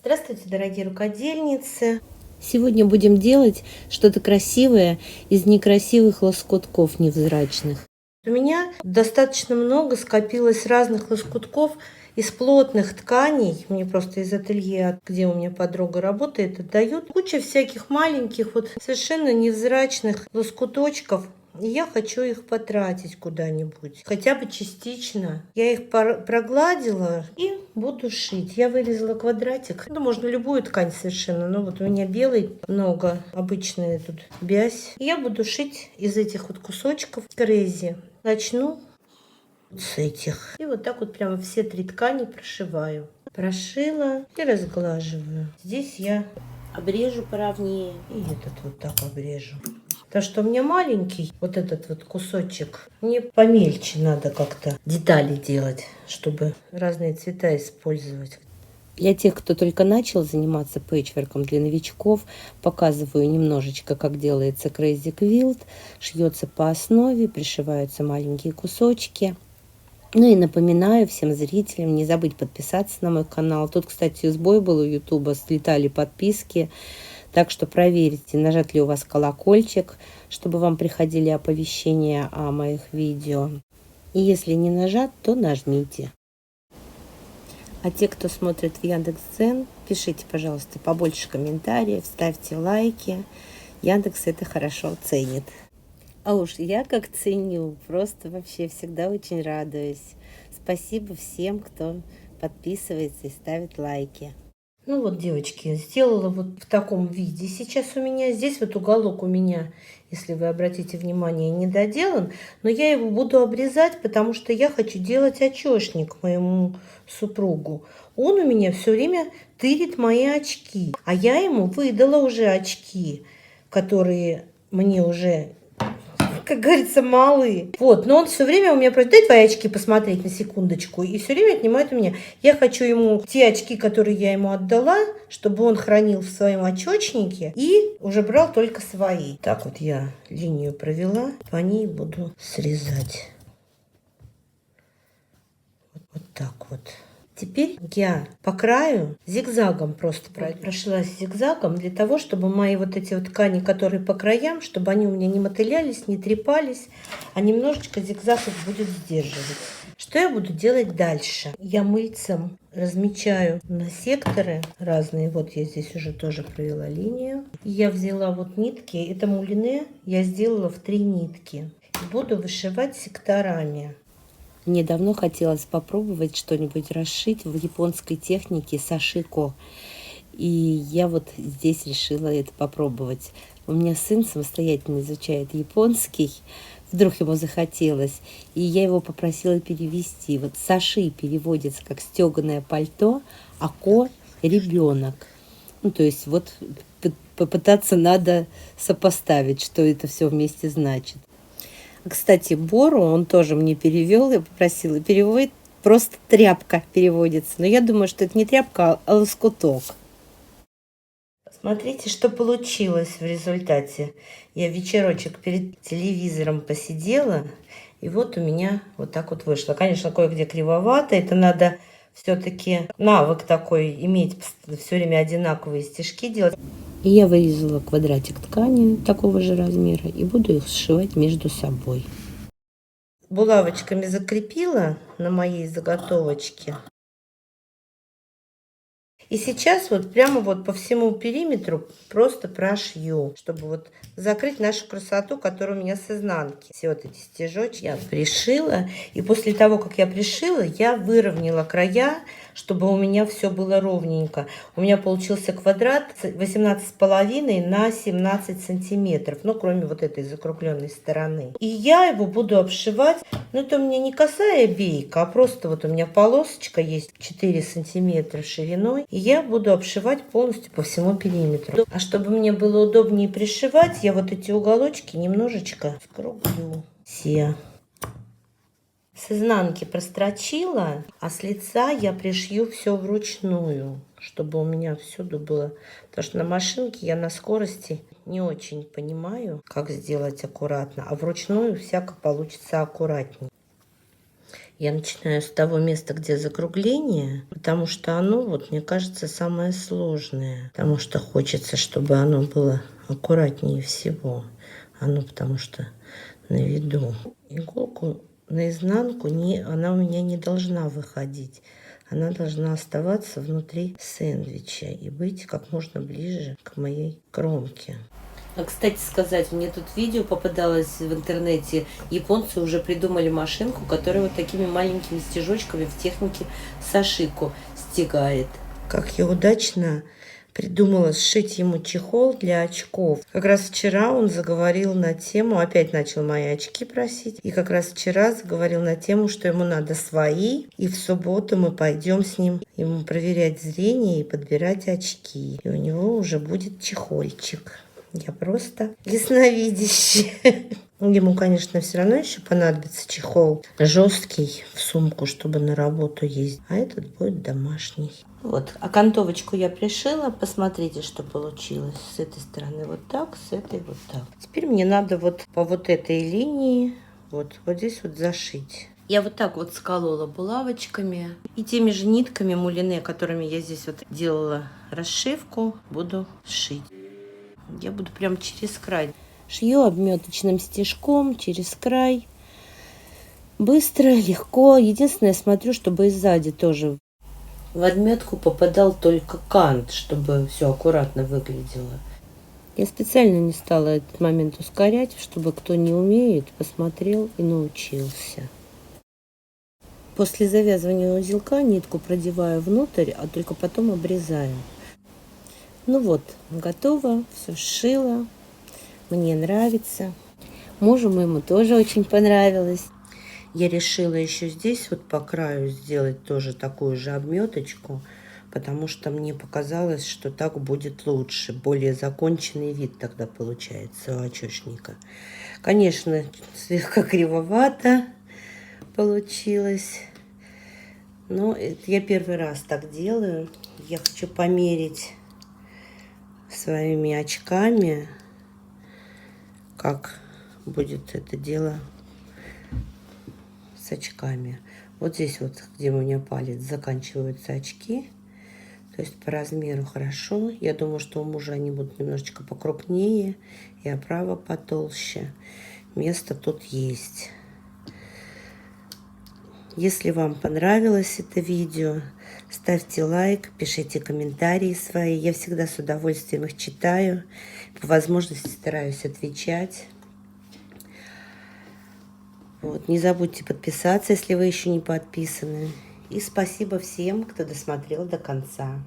Здравствуйте, дорогие рукодельницы! Сегодня будем делать что-то красивое из некрасивых лоскутков невзрачных. У меня достаточно много скопилось разных лоскутков из плотных тканей. Мне просто из ателье, где у меня подруга работает, отдают куча всяких маленьких, вот совершенно невзрачных лоскуточков. И я хочу их потратить куда-нибудь, хотя бы частично. Я их прогладила и буду шить. Я вырезала квадратик. Ну, можно любую ткань совершенно, но вот у меня белый много, обычная тут бязь. И я буду шить из этих вот кусочков крейзи. Начну с этих. И вот так вот прямо все 3 ткани прошиваю. Прошила и разглаживаю. Здесь я обрежу поровнее. И этот вот так обрежу. Потому что у меня маленький вот этот вот кусочек. Мне помельче надо как-то детали делать, чтобы разные цвета использовать. Для тех, кто только начал заниматься пэтчворком, для новичков, показываю немножечко, как делается Crazy Quilt. Шьется по основе, пришиваются маленькие кусочки. Ну и напоминаю всем зрителям не забыть подписаться на мой канал. Тут, кстати, сбой был у YouTube, слетали подписки. Так что проверьте, нажат ли у вас колокольчик, чтобы вам приходили оповещения о моих видео. И если не нажат, то нажмите. А те, кто смотрит в Яндекс.Дзен, пишите, пожалуйста, побольше комментариев, ставьте лайки. Яндекс это хорошо ценит. А уж я как ценю, просто вообще всегда очень радуюсь. Спасибо всем, кто подписывается и ставит лайки. Ну вот, девочки, сделала вот в таком виде. Сейчас у меня здесь вот уголок у меня, если вы обратите внимание, не доделан. Но я его буду обрезать, потому что я хочу делать очёшник моему супругу. Он у меня все время тырит мои очки. А я ему выдала уже очки, которые мне уже, как говорится, малы. Вот, но он все время у меня просит: дай твои очки посмотреть на секундочку. И все время отнимает у меня. Я хочу ему те очки, которые я ему отдала, чтобы он хранил в своем очечнике и уже брал только свои. Так вот я линию провела, по ней буду срезать. Вот так вот. Теперь я по краю зигзагом просто прошлась зигзагом для того, чтобы мои вот эти вот ткани, которые по краям, чтобы они у меня не мотылялись, не трепались, а немножечко зигзаг их будет сдерживать. Что я буду делать дальше? Я мыльцем размечаю на секторы разные. Вот я здесь уже тоже провела линию. И я взяла вот нитки. Это мулине я сделала в 3 нитки. И буду вышивать секторами. Мне давно хотелось попробовать что-нибудь расшить в японской технике сашико. И я вот здесь решила это попробовать. У меня сын самостоятельно изучает японский. Вдруг ему захотелось. И я его попросила перевести. Вот саши переводится как стеганое пальто, а ко – ребенок. Ну, то есть вот попытаться надо сопоставить, что это все вместе значит. Кстати, Бору он тоже мне перевел, я попросила, переводит, просто тряпка переводится. Но я думаю, что это не тряпка, а лоскуток. Смотрите, что получилось в результате. Я вечерочек перед телевизором посидела, и вот у меня вот так вот вышло. Конечно, кое-где кривовато, это надо все-таки навык такой иметь, все время одинаковые стежки делать. И я вырезала квадратик ткани такого же размера и буду их сшивать между собой. Булавочками закрепила на моей заготовочке. И сейчас вот прямо вот по всему периметру просто прошью, чтобы вот закрыть нашу красоту, которая у меня с изнанки. Все вот эти стежочки я пришила. И после того, как я пришила, я выровняла края, чтобы у меня все было ровненько. У меня получился квадрат 18,5 на 17 сантиметров. Ну, кроме вот этой закругленной стороны. И я его буду обшивать. Но это у меня не косая бейка, а просто вот у меня полосочка есть 4 сантиметра шириной. И я буду обшивать полностью по всему периметру. А чтобы мне было удобнее пришивать, я вот эти уголочки немножечко скруглю все. С изнанки прострочила, а с лица я пришью все вручную, чтобы у меня всюду было. Потому что на машинке я на скорости не очень понимаю, как сделать аккуратно, а вручную всяко получится аккуратнее. Я начинаю с того места, где закругление, потому что оно, вот мне кажется, самое сложное. Потому что хочется, чтобы оно было аккуратнее всего. Оно потому что на виду. Иголку наизнанку она у меня не должна выходить. Она должна оставаться внутри сэндвича и быть как можно ближе к моей кромке. А, кстати сказать, мне тут видео попадалось в интернете. Японцы уже придумали машинку, которая вот такими маленькими стежочками в технике сашико стегает. Как я удачно придумала сшить ему чехол для очков. Как раз вчера он заговорил на тему, опять начал мои очки просить, и как раз вчера заговорил на тему, что ему надо свои, и в субботу мы пойдем с ним ему проверять зрение и подбирать очки. И у него уже будет чехольчик. Я просто ясновидящая. Ему, конечно, все равно еще понадобится чехол жесткий в сумку, чтобы на работу ездить. А этот будет домашний. Вот, окантовочку я пришила. Посмотрите, что получилось. С этой стороны вот так, с этой вот так. Теперь мне надо вот по вот этой линии вот здесь вот зашить. Я вот так вот сколола булавочками. И теми же нитками мулине, которыми я здесь вот делала расшивку, буду шить. Я буду прям через край. Шью обметочным стежком через край. Быстро, легко. Единственное, смотрю, чтобы и сзади тоже в отметку попадал только кант, чтобы все аккуратно выглядело. Я специально не стала этот момент ускорять, чтобы кто не умеет, посмотрел и научился. После завязывания узелка нитку продеваю внутрь, а только потом обрезаю. Ну вот, готово, все сшила, мне нравится. Мужу моему тоже очень понравилось. Я решила еще здесь вот по краю сделать тоже такую же обметочку, потому что мне показалось, что так будет лучше, более законченный вид тогда получается у очечника. Конечно, слегка кривовато получилось, но это я первый раз так делаю. Я хочу померить своими очками, как будет это дело с очками. Вот здесь вот, где у меня палец, заканчиваются очки. То есть по размеру хорошо. Я думаю, что у мужа они будут немножечко покрупнее и оправа потолще. Место тут есть. Если вам понравилось это видео, ставьте лайк, пишите комментарии свои. Я всегда с удовольствием их читаю. По возможности стараюсь отвечать. Вот. Не забудьте подписаться, если вы еще не подписаны. И спасибо всем, кто досмотрел до конца.